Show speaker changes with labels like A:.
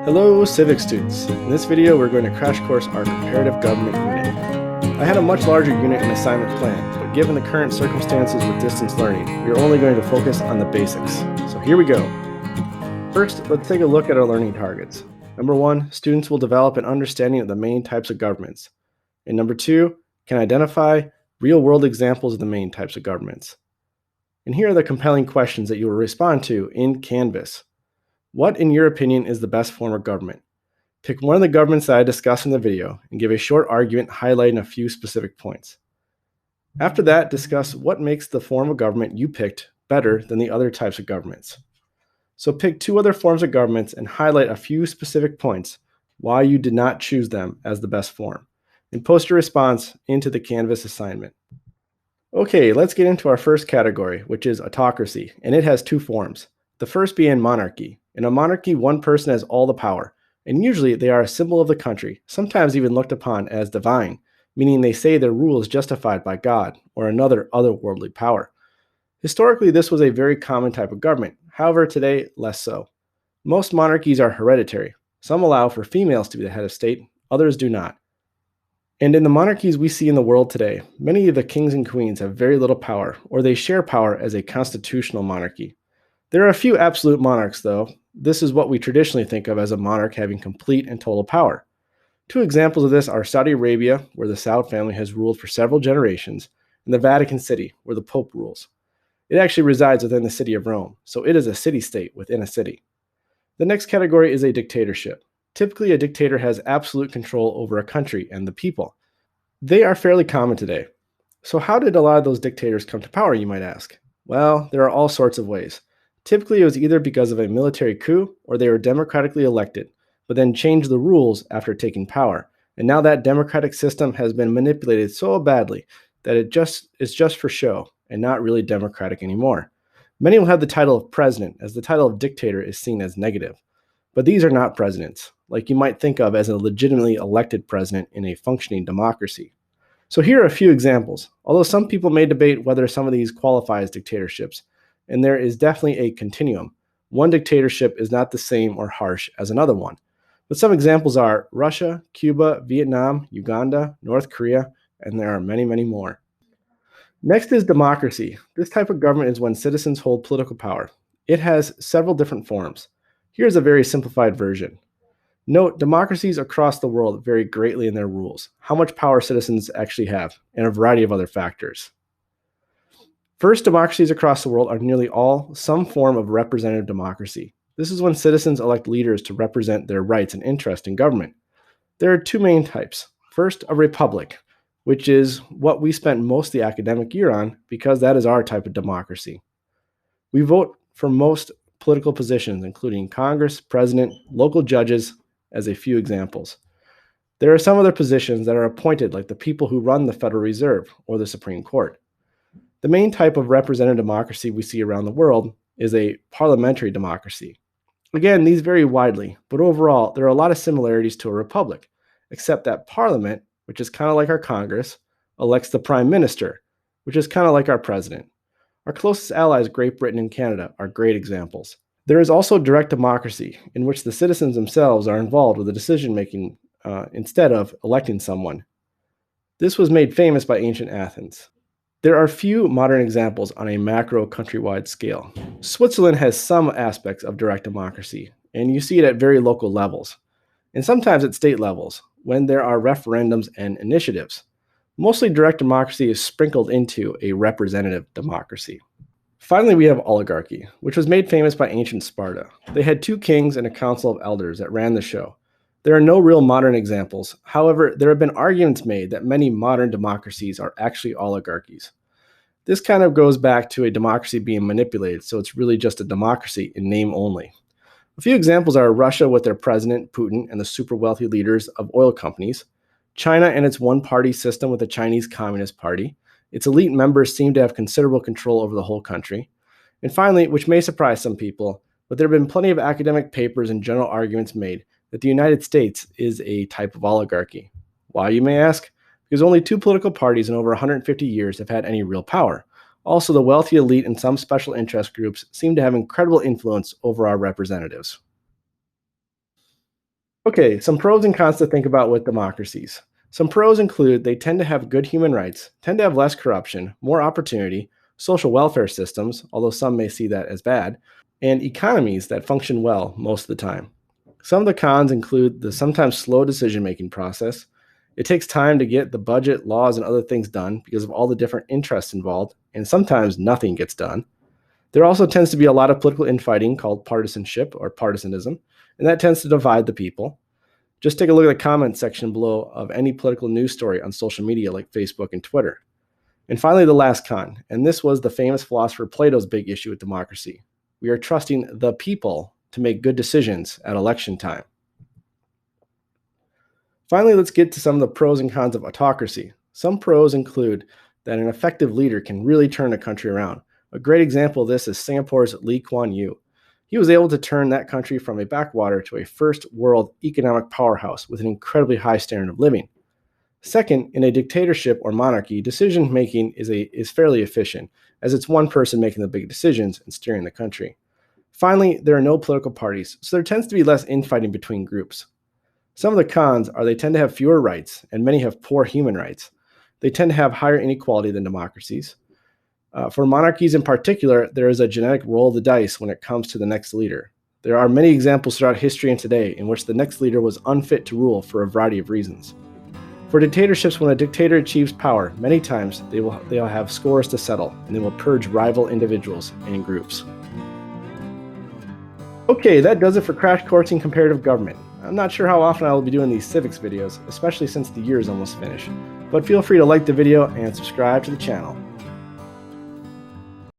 A: Hello, Civics students. In this video, we're going to crash course our Comparative Government Unit. I had a much larger unit and assignment planned, but given the current circumstances with distance learning, we are only going to focus on the basics. So here we go. First, let's take a look at our learning targets. Number 1, students will develop an understanding of the main types of governments. And number 2, can identify real-world examples of the main types of governments. And here are the compelling questions that you will respond to in Canvas. What, in your opinion, is the best form of government? Pick one of the governments that I discussed in the video and give a short argument highlighting a few specific points. After that, discuss what makes the form of government you picked better than the other types of governments. So pick 2 other forms of governments and highlight a few specific points why you did not choose them as the best form, and post your response into the Canvas assignment. Okay, let's get into our first category, which is autocracy, and it has 2 forms. The first being monarchy. In a monarchy, one person has all the power, and usually they are a symbol of the country, sometimes even looked upon as divine, meaning they say their rule is justified by God or another otherworldly power. Historically, this was a very common type of government. However, today, less so. Most monarchies are hereditary. Some allow for females to be the head of state, others do not. And in the monarchies we see in the world today, many of the kings and queens have very little power, or they share power as a constitutional monarchy. There are a few absolute monarchs, though. This is what we traditionally think of as a monarch having complete and total power. 2 examples of this are Saudi Arabia, where the Saud family has ruled for several generations, and the Vatican City, where the Pope rules. It actually resides within the city of Rome, so it is a city-state within a city. The next category is a dictatorship. Typically, a dictator has absolute control over a country and the people. They are fairly common today. So how did a lot of those dictators come to power, you might ask? Well, there are all sorts of ways. Typically, it was either because of a military coup or they were democratically elected, but then changed the rules after taking power. And now that democratic system has been manipulated so badly that it's just for show and not really democratic anymore. Many will have the title of president, as the title of dictator is seen as negative. But these are not presidents, like you might think of as a legitimately elected president in a functioning democracy. So here are a few examples, although some people may debate whether some of these qualify as dictatorships. And there is definitely a continuum. One dictatorship is not the same or harsh as another one. But some examples are Russia, Cuba, Vietnam, Uganda, North Korea, and there are many, many more. Next is democracy. This type of government is when citizens hold political power. It has several different forms. Here's a very simplified version. Note, democracies across the world vary greatly in their rules, how much power citizens actually have, and a variety of other factors. First, democracies across the world are nearly all some form of representative democracy. This is when citizens elect leaders to represent their rights and interest in government. There are 2 main types. First, a republic, which is what we spent most of the academic year on because that is our type of democracy. We vote for most political positions, including Congress, president, local judges, as a few examples. There are some other positions that are appointed, like the people who run the Federal Reserve or the Supreme Court. The main type of representative democracy we see around the world is a parliamentary democracy. Again, these vary widely, but overall, there are a lot of similarities to a republic, except that Parliament, which is kind of like our Congress, elects the Prime Minister, which is kind of like our President. Our closest allies, Great Britain and Canada, are great examples. There is also direct democracy, in which the citizens themselves are involved with the decision-making instead of electing someone. This was made famous by ancient Athens. There are few modern examples on a macro countrywide scale. Switzerland has some aspects of direct democracy, and you see it at very local levels, and sometimes at state levels, when there are referendums and initiatives. Mostly direct democracy is sprinkled into a representative democracy. Finally, we have oligarchy, which was made famous by ancient Sparta. They had 2 kings and a council of elders that ran the show. There are no real modern examples. However, there have been arguments made that many modern democracies are actually oligarchies. This kind of goes back to a democracy being manipulated, so it's really just a democracy in name only. A few examples are Russia with their president, Putin, and the super wealthy leaders of oil companies, China and its one-party system with the Chinese Communist Party. Its elite members seem to have considerable control over the whole country. And finally, which may surprise some people, but there have been plenty of academic papers and general arguments made that the United States is a type of oligarchy. Why, you may ask? Because only 2 political parties in over 150 years have had any real power. Also, the wealthy elite and some special interest groups seem to have incredible influence over our representatives. Okay, some pros and cons to think about with democracies. Some pros include they tend to have good human rights, tend to have less corruption, more opportunity, social welfare systems, although some may see that as bad, and economies that function well most of the time. Some of the cons include the sometimes slow decision making process. It takes time to get the budget, laws, and other things done because of all the different interests involved, and sometimes nothing gets done. There also tends to be a lot of political infighting called partisanship or partisanism, and that tends to divide the people. Just take a look at the comments section below of any political news story on social media like Facebook and Twitter. And finally, the last con, and this was the famous philosopher Plato's big issue with democracy. We are trusting the people to make good decisions at election time. Finally, let's get to some of the pros and cons of autocracy. Some pros include that an effective leader can really turn a country around. A great example of this is Singapore's Lee Kuan Yew. He was able to turn that country from a backwater to a first world economic powerhouse with an incredibly high standard of living. Second, in a dictatorship or monarchy, decision making is fairly efficient, as it's one person making the big decisions and steering the country. Finally, there are no political parties, so there tends to be less infighting between groups. Some of the cons are they tend to have fewer rights, and many have poor human rights. They tend to have higher inequality than democracies. For monarchies in particular, there is a genetic roll of the dice when it comes to the next leader. There are many examples throughout history and today in which the next leader was unfit to rule for a variety of reasons. For dictatorships, when a dictator achieves power, many times they'll have scores to settle, and they will purge rival individuals and groups. Okay, that does it for Crash Course in Comparative Government. I'm not sure how often I will be doing these civics videos, especially since the year is almost finished, but feel free to like the video and subscribe to the channel.